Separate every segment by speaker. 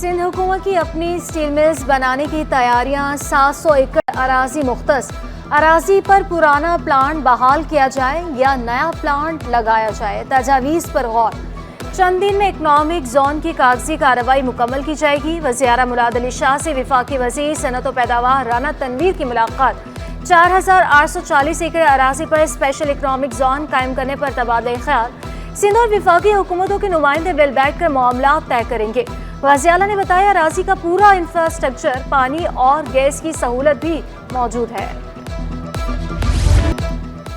Speaker 1: सिंध हुकूमत की अपनी स्टील मिल्स बनाने की तैयारियां। 700 एकड़ अराजी मुख्तस। अराजी पर पुराना प्लांट बहाल किया जाए या नया प्लांट लगाया जाए, तजावीज़ पर गौर। चंद दिन में इकनॉमिक जोन की कागजी कार्रवाई मुकम्मल की जाएगी। वज़ीर मुराद अली शाह से वफाकी वज़ीर सनत व पैदावार राना तनवीर की मुलाकात। 4840 एकड़ अराजी पर स्पेशल इकनॉमिक जोन कायम करने पर तबादला ख्याल। सिंध और वफाकी हुकूमतों के नुमाइंदे बिल बैठ कर मामला तय करेंगे। वाज़ी आला ने बताया, अराजी का पूरा इंफ्रास्ट्रक्चर, पानी और गैस की सहूलत भी मौजूद है।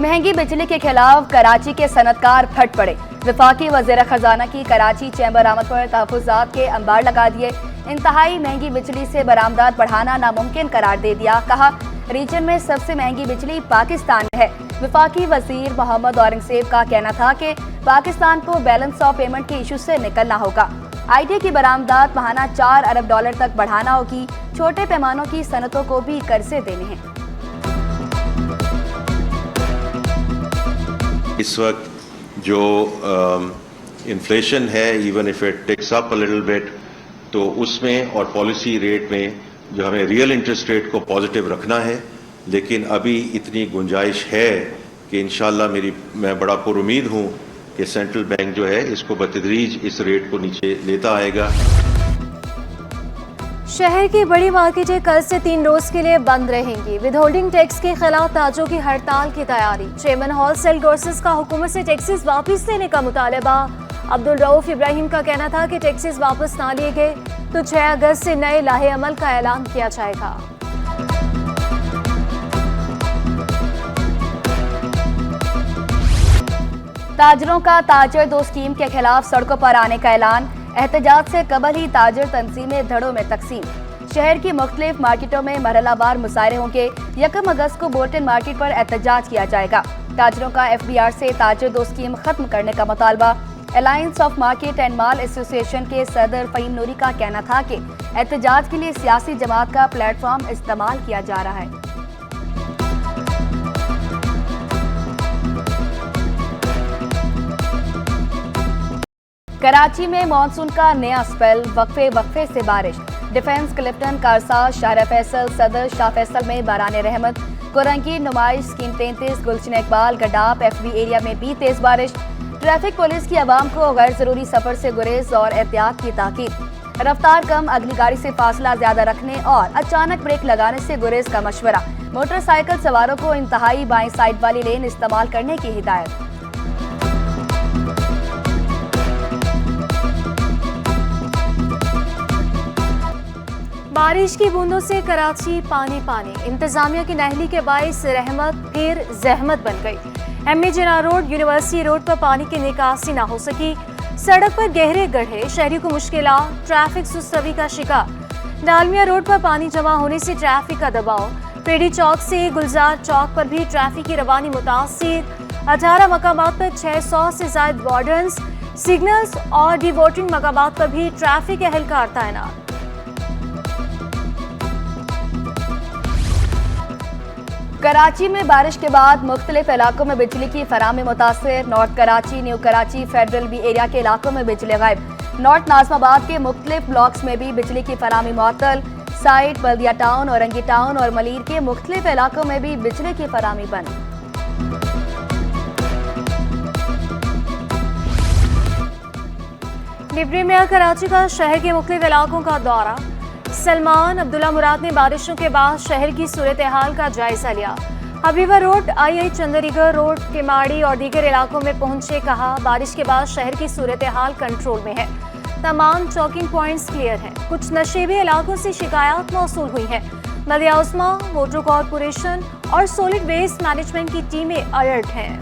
Speaker 2: महंगी बिजली के खिलाफ कराची के सनतकार फट पड़े। वफाकी वज़ीर खजाना की कराची चैम्बर आमद पर तहफ़्फ़ुज़ात के अंबार लगा दिए। इंतहाई महंगी बिजली से बरामदात बढ़ाना नामुमकिन करार दे दिया। कहा, रीजन में सबसे महंगी बिजली पाकिस्तान में है। वफाकी वज़ीर मोहम्मद औरंगज़ेब का कहना था कि पाकिस्तान को बैलेंस ऑफ पेमेंट के इशू से निकलना होगा। आईटी की बरामदात माहाना $4 अरब तक बढ़ाना होगी। छोटे पैमानों की सनतों को भी कर्जे देने हैं।
Speaker 3: इस वक्त जो इन्फ्लेशन है, even if it takes up a little bit, तो उसमें और पॉलिसी रेट में जो हमें रियल इंटरेस्ट रेट को पॉजिटिव रखना है, लेकिन अभी इतनी गुंजाइश है कि इंशाल्लाह मैं बड़ा पुरुमीद हूँ कि सेंट्रल बैंक जो है इसको बतदरीज इस रेट को नीचे लेता आएगा।
Speaker 1: शहर की बड़ी मार्केटें कल से 3 रोज के लिए बंद रहेंगी। विदहोल्डिंग टैक्स के खिलाफ ताजों की हड़ताल की तैयारी। चेयरमैन होलसेल ग्रोसर्स का हुकूमत से टैक्सेस वापस लेने का मुतालबा। अब्दुल रऊफ इब्राहिम का कहना था कि टैक्सेस वापस ना लिए गए तो 6 अगस्त से नए लाहे अमल का ऐलान किया जाएगा।
Speaker 2: ताजरों का ताजर दो स्कीम के खिलाफ सड़कों पर आने का ऐलान। एहतजाज से कबल ही ताजर तंजीमें धड़ों में तकसीम। शहर की मुख्तलिफ मार्केटों में मरहलावार मुजाहरे होंगे। 1 अगस्त को बोल्टन मार्केट पर एहतजाज किया जाएगा। ताजरों का FBR से ताजर दो स्कीम खत्म करने का मुतालबा। Alliance of market and mall association के सदर फ़हीम नूरी का कहना था कि एहतजाज के लिए सियासी जमात का प्लेटफॉर्म इस्तेमाल किया जा रहा है। कराची में मानसून का नया स्पेल, वक्फे से बारिश। डिफेंस क्लिफ्टन, कारसाज, शाहरा फैसल, सदर शाह फैसल में बाराने रहमत। कोरंगी नुमाइश, स्कीम 33, गुलशन इकबाल, गडाप, FB एरिया में भी तेज बारिश। ट्रैफिक पुलिस की आवाम को गैर जरूरी सफर से गुरेज और एहतियात की ताकीद। रफ्तार कम, अगली गाड़ी से फासला ज्यादा रखने और अचानक ब्रेक लगाने से गुरेज का मशवरा। मोटरसाइकिल सवारों को इंतहाई बाएं साइड वाली लेन इस्तेमाल करने की हिदायत।
Speaker 1: बारिश की बूंदों से कराची पानी पानी। इंतजामिया की नाहली के बाइस रहमत फिर जहमत बन गई। MA जिन्ना रोड, यूनिवर्सिटी रोड पर पानी की निकासी ना हो सकी। सड़क पर गहरे गड्ढे, शहरी को मुश्किलात, ट्रैफिक सुस्तवी का शिकार। डालमिया रोड पर पानी जमा होने से ट्रैफिक का दबाव। पेडी चौक से गुलजार चौक पर भी ट्रैफिक की रवानी मुतासिर। 18 मकामात पर 600 से ज्यादा वार्डन्स, सिग्नल्स और डिवोटिंग मकामात पर भी ट्रैफिक एहलकार तैनात।
Speaker 2: कराची में बारिश के बाद मुख्तलिफ इलाकों में बिजली की फराहमी मुतासिर। North Karachi, new Karachi, federal B area के इलाकों में बिजली गायब। नॉर्थ नाज़िमाबाद के मुख्तलिफ ब्लॉक्स में भी बिजली की फराहमी मुअत्तल। साइड, बल्दिया टाउन, औरंगी टाउन और मलीर के मुख्तलिफ इलाकों में भी बिजली की फराहमी बंद।
Speaker 1: डिप्टी मेयर कराची का शहर के मुख्तलिफ इलाकों का दौरा। सलमान अब्दुल्ला मुराद ने बारिशों के बाद शहर की सूरत हाल का जायजा लिया। Habiba road, II Chandrigarh road, Keamari और दीगर इलाकों में पहुंचे। कहा, बारिश के बाद शहर की सूरत हाल कंट्रोल में है। तमाम चौकिंग पॉइंट्स क्लियर हैं। कुछ नशेबी इलाकों से शिकायत मौसूल हुई हैं। बल्दिया उस्मा, वाटर कॉरपोरेशन और सॉलिड वेस्ट मैनेजमेंट की टीमें अलर्ट हैं।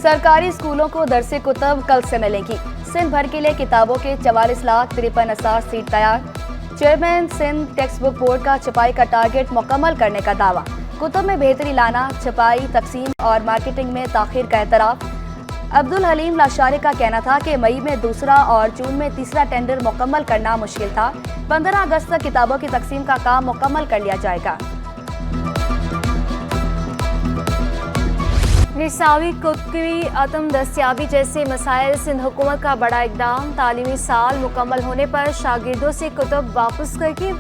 Speaker 2: सरकारी स्कूलों को दरसे कुतब कल से मिलेंगी। सिंध भर के लिए किताबों के 44,53,000 सीट तैयार। Chairman Sindh textbook board का छपाई का टारगेट मुकम्मल करने का दावा। कुतब में बेहतरी लाना, छपाई, तकसीम और मार्केटिंग में ताखीर का एतराफ़। अब्दुल हलीम लाशारी का कहना था कि मई में दूसरा और जून में तीसरा टेंडर मुकम्मल करना मुश्किल था। 15 अगस्त तक किताबों की तकसीम का काम मुकम्मल कर लिया जाएगा।
Speaker 1: निसाबी कुतबी अदम दस्तियाबी जैसे मसाइल सिंध हुकूमत का बड़ा इकदाम। तालीमी साल मुकम्मल होने पर शागिर्दों से कुतुब वापस करके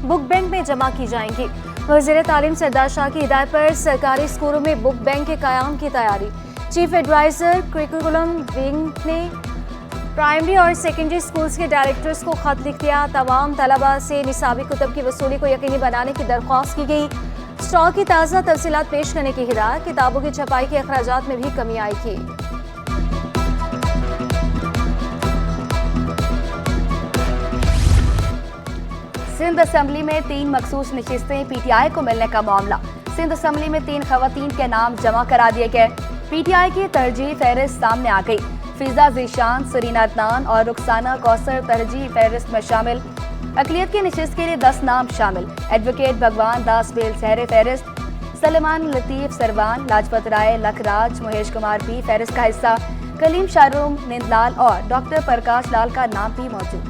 Speaker 1: बुक बैंक में जमा की जाएंगी। वज़ीर तालीम सरदार शाह की हिदायत पर सरकारी स्कूलों में बुक बैंक के क़याम की तैयारी। चीफ एडवाइज़र करिकुलम विंग ने प्राइमरी और सेकेंडरी स्कूल्स के डायरेक्टर्स को खत लिख दिया। तमाम तलबा से निसाबी कुतुब की वसूली को यकीनी बनाने की दरख्वास्त की गई। स्टॉक की ताज़ा तफसीलात पेश करने की हिदायत। किताबों की छपाई के अखराजात में भी कमी आई थी।
Speaker 2: सिंध असम्बली में 3 मखसूस नशिस्तें पीटीआई को मिलने का मामला। सिंध असम्बली में 3 खवातीन के नाम जमा करा दिए गए। पीटीआई की तरजीह फहरिस्त सामने आ गई। फिजा ज़ीशान, सरीना अदनान और रुखसाना कौसर तरजीह फहरिस्त में शामिल। अक़लियत की नशिस्त के लिए 10 नाम शामिल। एडवोकेट भगवान दास बेल सहरे फहरिस्त, सलेमान लतीफ़ सरवान, लाजपत राय, लखराज, महेश कुमार भी फहरिस्त का हिस्सा। कलीम शाहरुम, निंदलाल और डॉक्टर प्रकाश लाल का नाम भी मौजूद।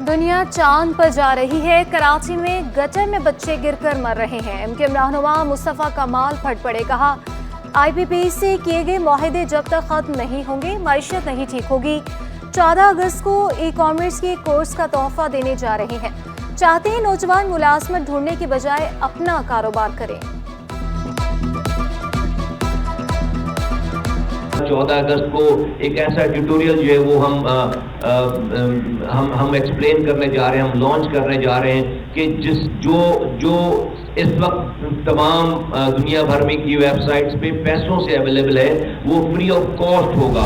Speaker 1: दुनिया चांद पर जा रही है। कराची में गटर में बच्चे गिरकर मर रहे हैं। एमकेएम रहनुमा मुस्तफ़ा कमाल फट पड़े। कहा, IPP से किए गए मुआहदे जब तक खत्म नहीं होंगे मईशत नहीं ठीक होगी। 14 अगस्त को ई-कॉमर्स के कोर्स का तोहफा देने जा रहे हैं। चाहते हैं नौजवान मुलाजमत ढूंढने की बजाय अपना कारोबार करें।
Speaker 4: 14 अगस्त को एक ऐसा ट्यूटोरियल जो है वो हम एक्सप्लेन करने जा रहे हैं, हम लॉन्च करने जा रहे हैं कि जो इस वक्त तमाम दुनिया भर में की वेबसाइट्स पे पैसों से अवेलेबल है वो फ्री ऑफ कॉस्ट होगा।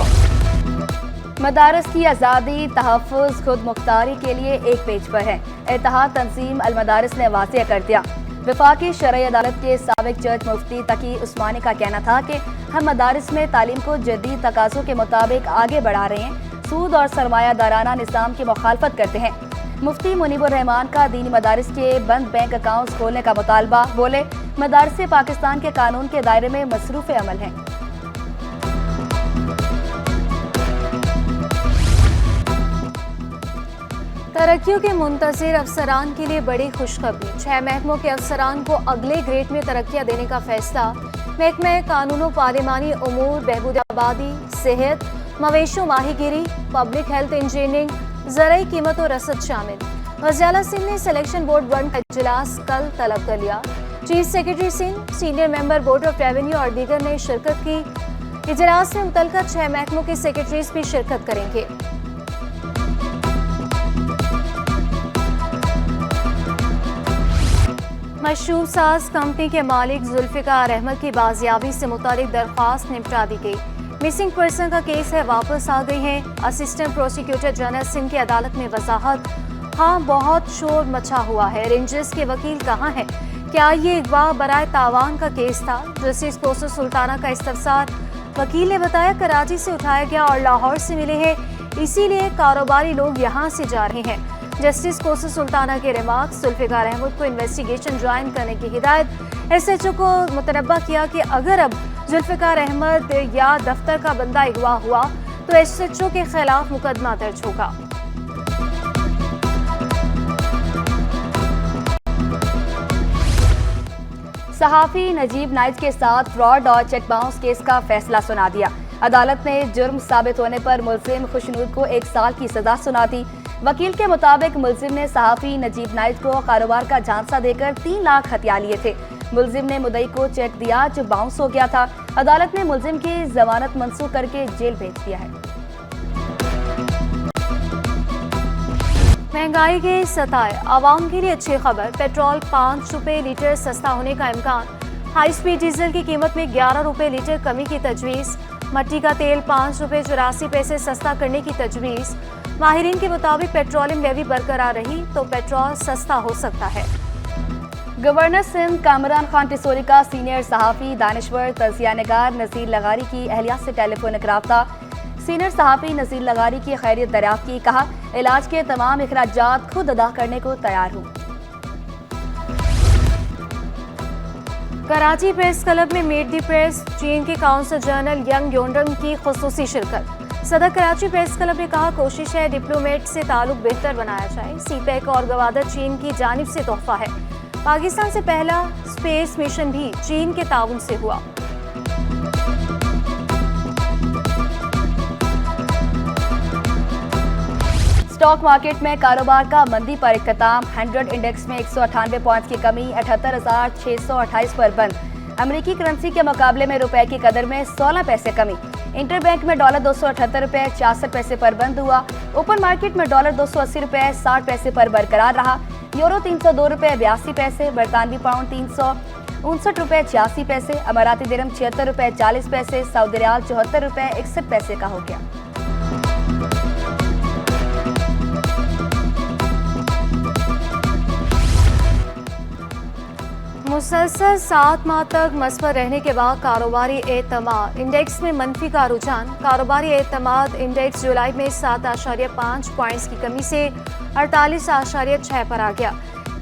Speaker 2: मदारस की आज़ादी, तहफ़्फ़ुज़, खुद मुख्तारी के लिए एक पेज पर है। इत्तेहाद तंजीम अल मदारिस ने वाज़ेह कर दिया। वफाकी शरई अदालत के साबिक जज मुफ्ती तकी उस्मानी का कहना था कि हम मदारिस में तालीम को जदीद तकाज़ों के मुताबिक आगे बढ़ा रहे हैं, सूद और सरमायादाराना निज़ाम की मुखालफत करते हैं। मुफ्ती मुनीबुर रहमान का दीनी मदारिस के बंद बैंक अकाउंट्स खोलने का मुतालबा। बोले, मदारिस पाकिस्तान के कानून के दायरे में मसरूफ़ अमल हैं।
Speaker 1: तरक्कियों के मुंतज़िर अफसरान के लिए बड़ी खुशखबरी। 6 महकमों के अफसरान को अगले ग्रेड में तरक्कियां देने का फैसला। महकमे कानून पार्लिमानी उमूर, बहबूद आबादी, सेहत, मवेशों माहीगिरी, पब्लिक हेल्थ, इंजीनियरिंग, ज़राई कीमत और रसद शामिल। वज़ीर सिंध ने सिलेक्शन बोर्ड 1 का इजलास कल तलब कर लिया। Chief secretary Sindh, senior member board of revenue और दीगर ने शिरकत की। इजलास में मुतल्लिका 6 महकमों के सेक्रेटरीज भी शिरकत करेंगे। मशरूब साज कंपनी के मालिक जुल्फ़िकार अहमद की बाजियाबी से मुतालिक दरख्वास्त निपटा दी गई। मिसिंग पर्सन का केस है, वापस आ गई है। असिस्टेंट प्रोसिक्यूटर जनरल सिंध की अदालत में वजाहत। हाँ, बहुत शोर मचा हुआ है। रेंजर्स के वकील कहाँ हैं? क्या ये अगवा बराए तावान का केस था? जस्टिस कोसर सुल्ताना का इस्तफसार। वकील ने बताया, कराची से उठाया गया और लाहौर से मिले हैं, इसीलिए कारोबारी लोग यहाँ से जा रहे हैं। जस्टिस कोसर सुल्ताना के रिमार्क्स। जुल्फ़िकार अहमद को इन्वेस्टिगेशन ज्वाइन करने की हिदायत। SHO को मुतनब्बा किया कि अगर अब जुल्फ़िकार अहमद या दफ्तर का बंदा अगवा हुआ तो SHO के खिलाफ मुकदमा दर्ज होगा।
Speaker 2: सहाफ़ी नजीब नाइज के साथ फ्रॉड और चेक बाउंस केस का फैसला सुना दिया। अदालत ने जुर्म साबित होने पर मुल्ज़िम खुशनूद को 1 साल की सजा सुना दी। वकील के मुताबिक मुल्ज़िम ने सहाफ़ी नजीब नाइज को कारोबार का झांसा देकर 3 लाख हथिया लिए थे। मुल्ज़िम ने मुद्दई को चेक दिया जो बाउंस हो गया था। अदालत ने मुल्ज़िम की जमानत मंसूख करके जेल भेज दिया है।
Speaker 1: महंगाई के सताए आवाम के लिए अच्छी खबर। पेट्रोल 5 रुपये लीटर सस्ता होने का इम्कान। हाई स्पीड डीजल की कीमत में 11 रुपये लीटर कमी की तजवीज़। मट्टी का तेल 5 रुपये 84 पैसे सस्ता करने की तजवीज़। माहिरीन के मुताबिक पेट्रोलियम लेवी बरकरार रही तो पेट्रोल सस्ता हो सकता है।
Speaker 2: गवर्नर सिंध कामरान खान टिसोरी का सीनियर सहाफ़ी दानिश्वर तजिया निगार नज़ीर लगारी की अहलिया से टेलीफोनिक राब्ता। सीनियर सहाफ़ी नज़ीर लगारी की खैरियत दरियाफ्त की। कहा, इलाज के तमाम अखराजात खुद अदा करने को तैयार हूँ।
Speaker 1: कराची प्रेस क्लब में मीट दी प्रेस। चीन के काउंसिल जनरल यंग योनरंग की खुसूसी शिरकत। सदर कराची प्रेस क्लब ने कहा, कोशिश है डिप्लोमेट से ताल्लुक बेहतर बनाया जाए। सीपैक और गवादर चीन की जानिब से तोहफा है। पाकिस्तान से पहला स्पेस मिशन भी चीन के ताउन से हुआ।
Speaker 2: स्टॉक मार्केट में कारोबार का मंदी पर इख्तिताम। 100 इंडेक्स में 198 पॉइंट्स की कमी, 78,628 पर बंद। अमेरिकी करेंसी के मुकाबले में रुपए की कदर में 16 पैसे कमी। इंटरबैंक में डॉलर 278 रुपए 66 पैसे पर बंद हुआ। ओपन मार्केट में डॉलर 280 रुपए 60 पैसे पर बरकरार रहा। यूरो 302 रुपए 82 पैसे, बरतानवी पाउंड 359 रुपए 86 पैसे, अमाराती दिरहम 76 रुपए 40 पैसे, सऊदी रियाल 74 रुपए 61 पैसे का हो गया।
Speaker 1: मुसलसल 7 माह तक मस्पर रहने के बाद कारोबारी एतमाद इंडेक्स में मंफी का रुझान। कारोबारी एतमाद इंडेक्स जुलाई में 7.5 पॉइंट्स की कमी से 48.6 पर आ गया।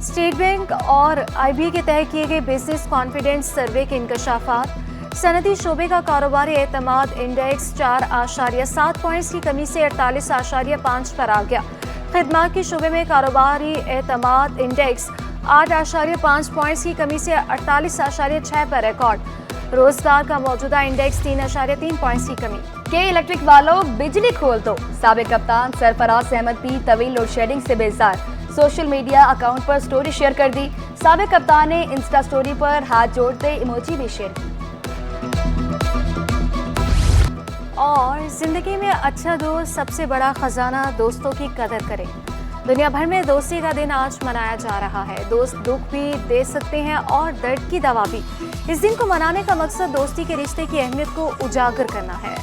Speaker 1: स्टेट बैंक और IB के तहत किए गए बिजनेस कॉन्फिडेंस सर्वे के इंकशाफात। सनदी शोबे का कारोबारी एतमाद इंडेक्स 4.7 पॉइंट्स की कमी से 48.5 पर आ गया। खिदमत के शोबे में कारोबारी एतमाद इंडेक्स 8.5 पॉइंट्स की कमी से 48.6 पर रिकॉर्ड। रोजगार का मौजूदा इंडेक्स 3.3 पॉइंट्स की कमी।
Speaker 2: के इलेक्ट्रिक वालों बिजली खोल दो। साबिक कप्तान सरफराज अहमद भी तवील लोड शेडिंग से बेजार। सोशल मीडिया अकाउंट पर स्टोरी शेयर कर दी। साबिक कप्तान ने इंस्टा स्टोरी पर हाथ जोड़ते इमोजी भी शेयर की।
Speaker 1: और जिंदगी में अच्छा दोस्त सबसे बड़ा खजाना, दोस्तों की कदर करें। दुनिया भर में दोस्ती का दिन आज मनाया जा रहा है। दोस्त दुख भी दे सकते हैं और दर्द की दवा भी। इस दिन को मनाने का मकसद दोस्ती के रिश्ते की अहमियत को उजागर करना है।